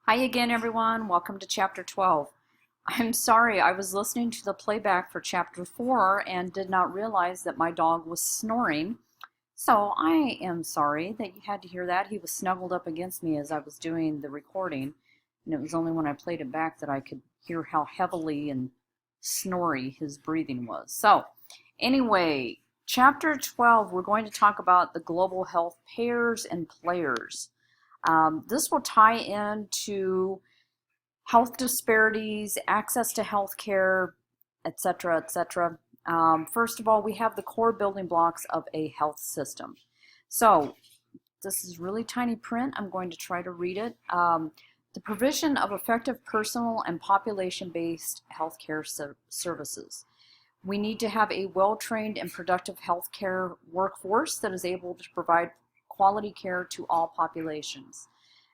Hi again, everyone. Welcome to Chapter 12. I'm sorry, I was listening to the playback for Chapter 4 and did not realize that my dog was snoring. So I am sorry that you had to hear that. He was snuggled up against me as I was doing the recording, and it was only when I played it back that I could hear how heavily and snory his breathing was. So, anyway, Chapter 12, we're going to talk about the global health payers and players. This will tie into health disparities, access to health care, etc., etc. First of all, we have the core building blocks of a health system. So this is really tiny print. I'm going to try to read it. The provision of effective personal and population-based healthcare services. We need to have a well-trained and productive healthcare workforce that is able to provide quality care to all populations.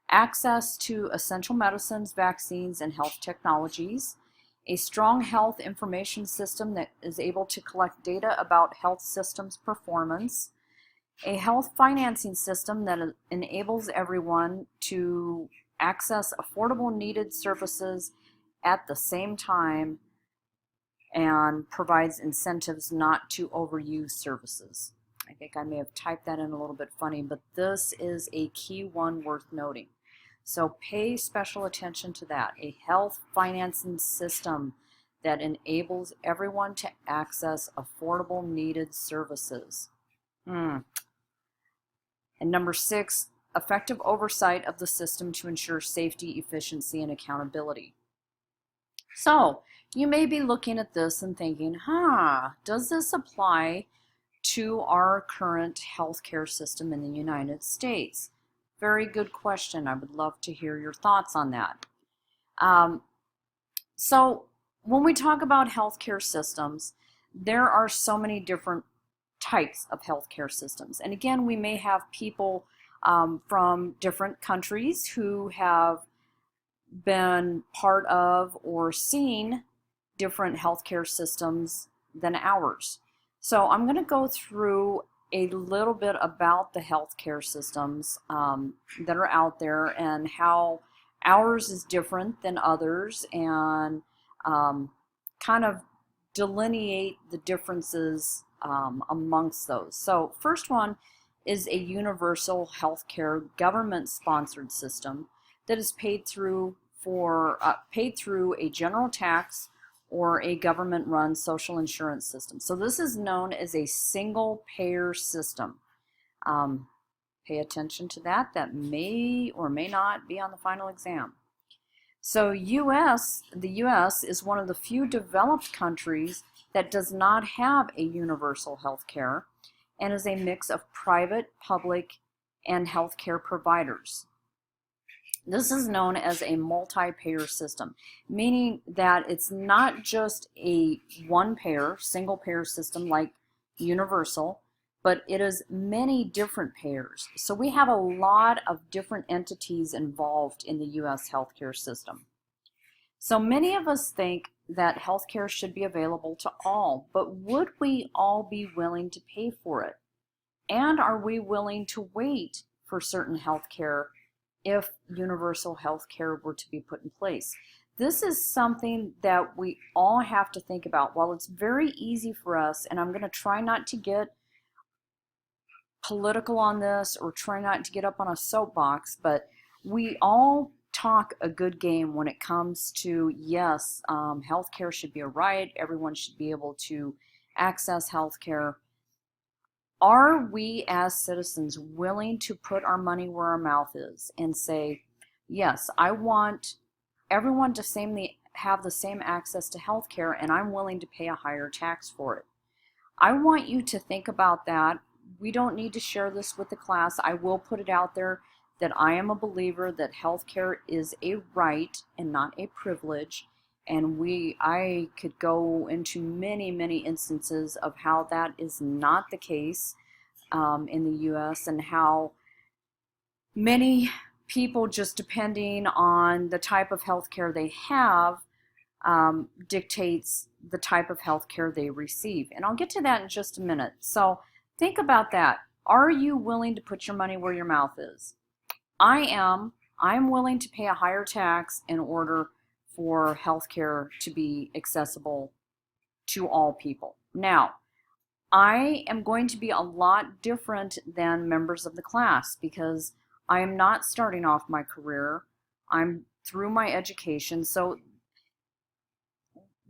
Access to essential medicines, vaccines, and health technologies. A strong health information system that is able to collect data about health systems performance. A health financing system that enables everyone to access affordable needed services at the same time and provides incentives not to overuse services. I think I may have typed that in a little bit funny, but this is a key one worth noting. So pay special attention to that. A health financing system that enables everyone to access affordable needed services. And number 6, effective oversight of the system to ensure safety, efficiency, and accountability. So you may be looking at this and thinking, does this apply to our current healthcare system in the United States? Very good question. I would love to hear your thoughts on that. So when we talk about healthcare systems, there are so many different types of healthcare systems. And again, we may have people from different countries who have been part of or seen different healthcare systems than ours. So I'm going to go through a little bit about the healthcare systems that are out there and how ours is different than others, and kind of delineate the differences amongst those. So first one is a universal healthcare government-sponsored system that is paid through a general tax or a government-run social insurance system. So this is known as a single-payer system. Pay attention to that. That may or may not be on the final exam. So the U.S. is one of the few developed countries that does not have a universal health care and is a mix of private, public, and healthcare providers. This is known as a multi-payer system, meaning that it's not just a one-payer, single-payer system like universal, but it is many different payers. So we have a lot of different entities involved in the U.S. healthcare system. So many of us think that healthcare should be available to all, but would we all be willing to pay for it? And are we willing to wait for certain healthcare if universal health care were to be put in place? This is something that we all have to think about. While it's very easy for us, and I'm going to try not to get political on this or try not to get up on a soapbox, but we all talk a good game when it comes to, yes, healthcare should be a right, everyone should be able to access healthcare. Are we as citizens willing to put our money where our mouth is and say, yes, I want everyone to have the same access to health care, and I'm willing to pay a higher tax for it? I want you to think about that. We don't need to share this with the class. I will put it out there that I am a believer that health care is a right and not a privilege. And I could go into many, many instances of how that is not the case in the U.S. and how many people, just depending on the type of health care they have, dictates the type of health care they receive. And I'll get to that in just a minute. So think about that. Are you willing to put your money where your mouth is? I am. I'm willing to pay a higher tax in order for healthcare to be accessible to all people. Now, I am going to be a lot different than members of the class because I am not starting off my career. I'm through my education. So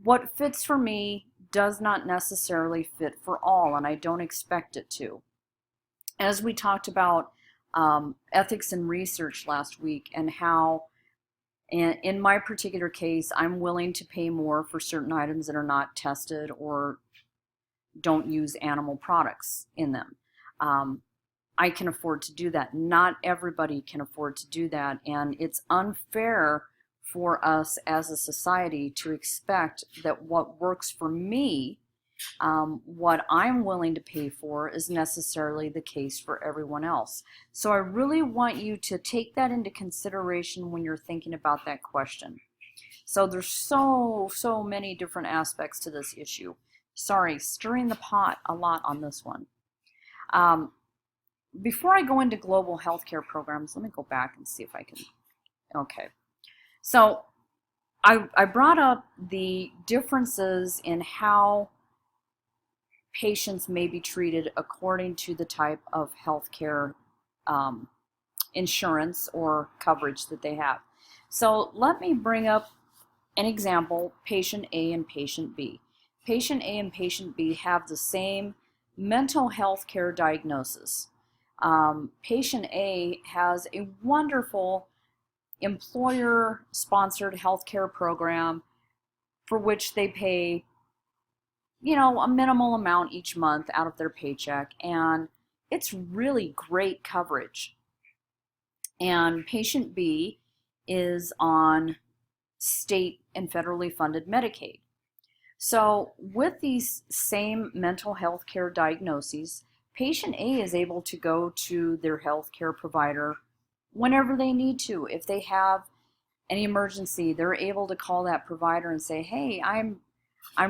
what fits for me does not necessarily fit for all, and I don't expect it to. As we talked about ethics and research last week, and how in my particular case, I'm willing to pay more for certain items that are not tested or don't use animal products in them. I can afford to do that. Not everybody can afford to do that, and it's unfair for us as a society to expect that what works for me, what I'm willing to pay for, is necessarily the case for everyone else. So I really want you to take that into consideration when you're thinking about that question. So there's so many different aspects to this issue. Sorry, stirring the pot a lot on this one. Before I go into global healthcare programs, let me go back and see if I can. Okay. So I brought up the differences in how patients may be treated according to the type of healthcare insurance or coverage that they have. So let me bring up an example, patient A and patient B. Patient A and patient B have the same mental health care diagnosis. Patient A has a wonderful employer-sponsored healthcare program for which they pay, a minimal amount each month out of their paycheck, and it's really great coverage. And patient B is on state and federally funded Medicaid. So with these same mental health care diagnoses, patient A is able to go to their health care provider whenever they need to. If they have any emergency, they're able to call that provider and say, hey, I'm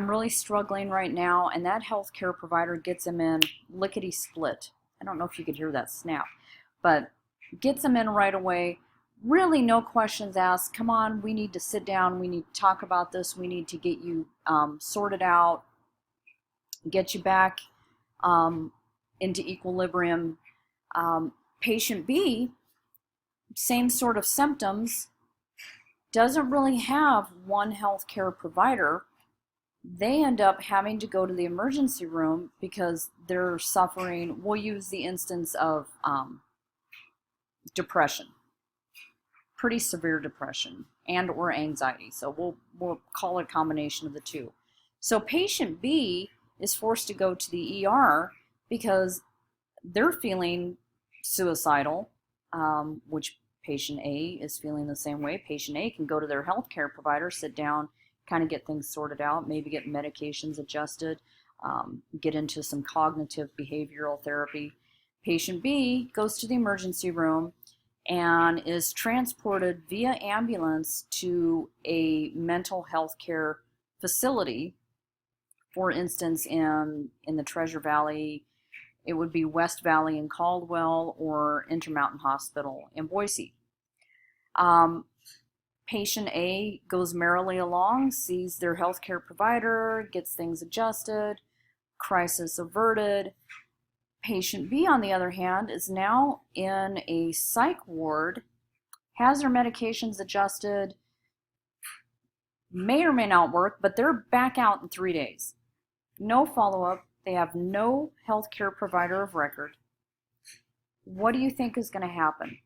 really struggling right now, and that health care provider gets them in lickety-split. I don't know if you could hear that snap, but gets them in right away. Really no questions asked. Come on, we need to sit down. We need to talk about this. We need to get you sorted out, get you back into equilibrium. Patient B, same sort of symptoms, doesn't really have one healthcare provider. They end up having to go to the emergency room because they're suffering. We'll use the instance of depression, pretty severe depression and or anxiety. So we'll call it a combination of the two. So patient B is forced to go to the ER because they're feeling suicidal, which patient A is feeling the same way. Patient A can go to their healthcare provider, sit down, kind of get things sorted out, maybe get medications adjusted, get into some cognitive behavioral therapy. Patient B goes to the emergency room and is transported via ambulance to a mental health care facility. For instance, in the Treasure Valley, it would be West Valley in Caldwell or Intermountain Hospital in Boise. Patient A goes merrily along, sees their healthcare provider, gets things adjusted, crisis averted. Patient B, on the other hand, is now in a psych ward, has their medications adjusted, may or may not work, but they're back out in 3 days. No follow-up. They have no healthcare provider of record. What do you think is going to happen?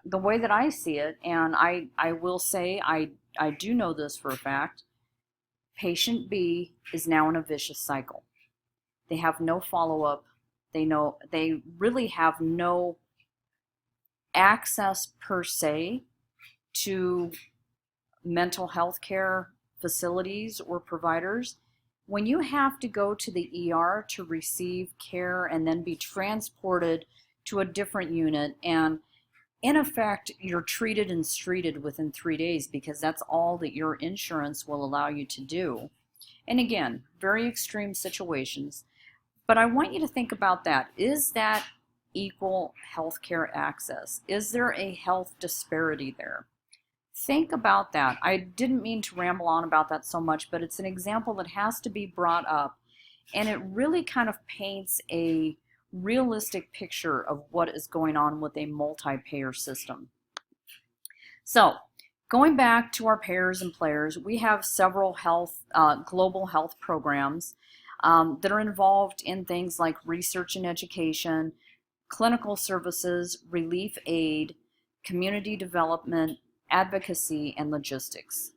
The way that I see it, and I will say I do know this for a fact, patient B is now in a vicious cycle. They have no follow-up. They really have no access per se to mental health care facilities or providers. When you have to go to the ER to receive care and then be transported to a different unit, and in effect, you're treated and streeted within 3 days because that's all that your insurance will allow you to do. And again, very extreme situations. But I want you to think about that. Is that equal healthcare access? Is there a health disparity there? Think about that. I didn't mean to ramble on about that so much, but it's an example that has to be brought up, and it really kind of paints a realistic picture of what is going on with a multi-payer system. So, going back to our payers and players, we have several global health programs that are involved in things like research and education, clinical services, relief aid, community development, advocacy, and logistics.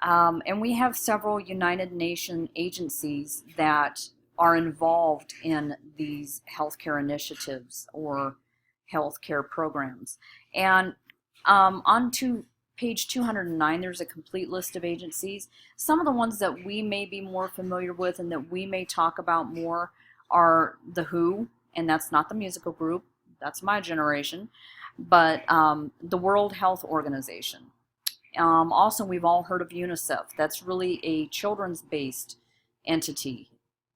And we have several United Nations agencies that are involved in these healthcare initiatives or healthcare programs. And on to page 209, there's a complete list of agencies. Some of the ones that we may be more familiar with and that we may talk about more are the WHO, and that's not the musical group, that's my generation, but the World Health Organization. Also, we've all heard of UNICEF. That's really a children's-based entity.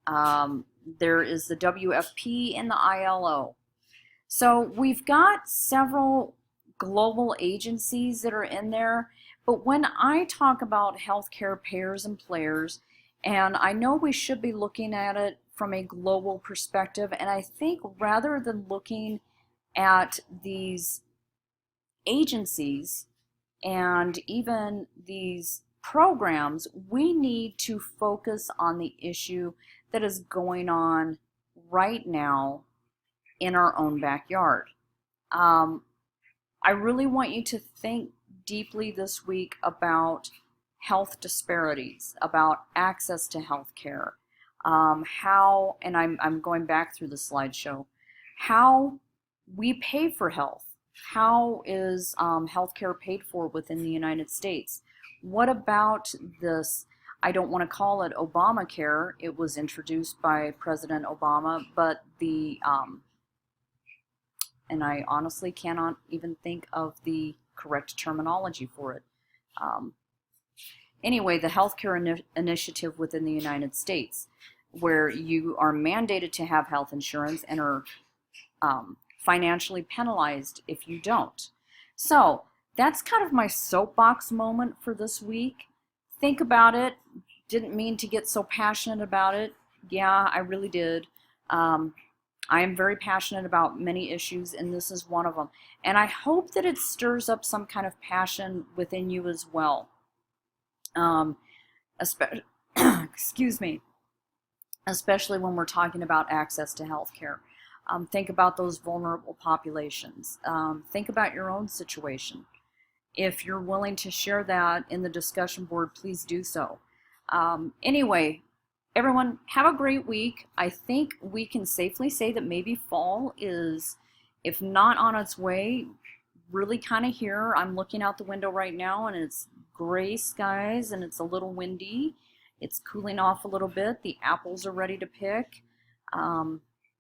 There is the WFP and the ILO. So we've got several global agencies that are in there, but when I talk about healthcare payers and players, and I know we should be looking at it from a global perspective, and I think rather than looking at these agencies and even these programs, we need to focus on the issue that is going on right now in our own backyard. I really want you to think deeply this week about health disparities, about access to health care, how, and I'm going back through the slideshow, how we pay for health. How is healthcare paid for within the United States? What about this? I don't want to call it Obamacare. It was introduced by President Obama, but and I honestly cannot even think of the correct terminology for it. Anyway, the healthcare initiative within the United States, where you are mandated to have health insurance and are financially penalized if you don't. So that's kind of my soapbox moment for this week. Think about it. Didn't mean to get so passionate about it. Yeah, I really did. I am very passionate about many issues, and this is one of them. And I hope that it stirs up some kind of passion within you as well. Excuse me. Especially when we're talking about access to health care. Think about those vulnerable populations. Think about your own situation. If you're willing to share that in the discussion board, please do so. Anyway, everyone, have a great week. I think we can safely say that maybe fall is, if not on its way, really kind of here. I'm looking out the window right now and it's gray skies and it's a little windy. It's cooling off a little bit. The apples are ready to pick.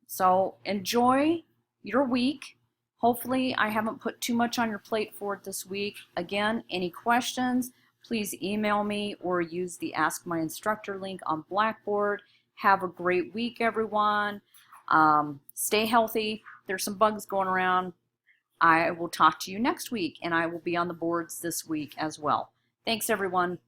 So enjoy your week. Hopefully I haven't put too much on your plate for it this week. Again, any questions, please email me or use the Ask My Instructor link on Blackboard. Have a great week, everyone. Stay healthy. There's some bugs going around. I will talk to you next week, and I will be on the boards this week as well. Thanks, everyone.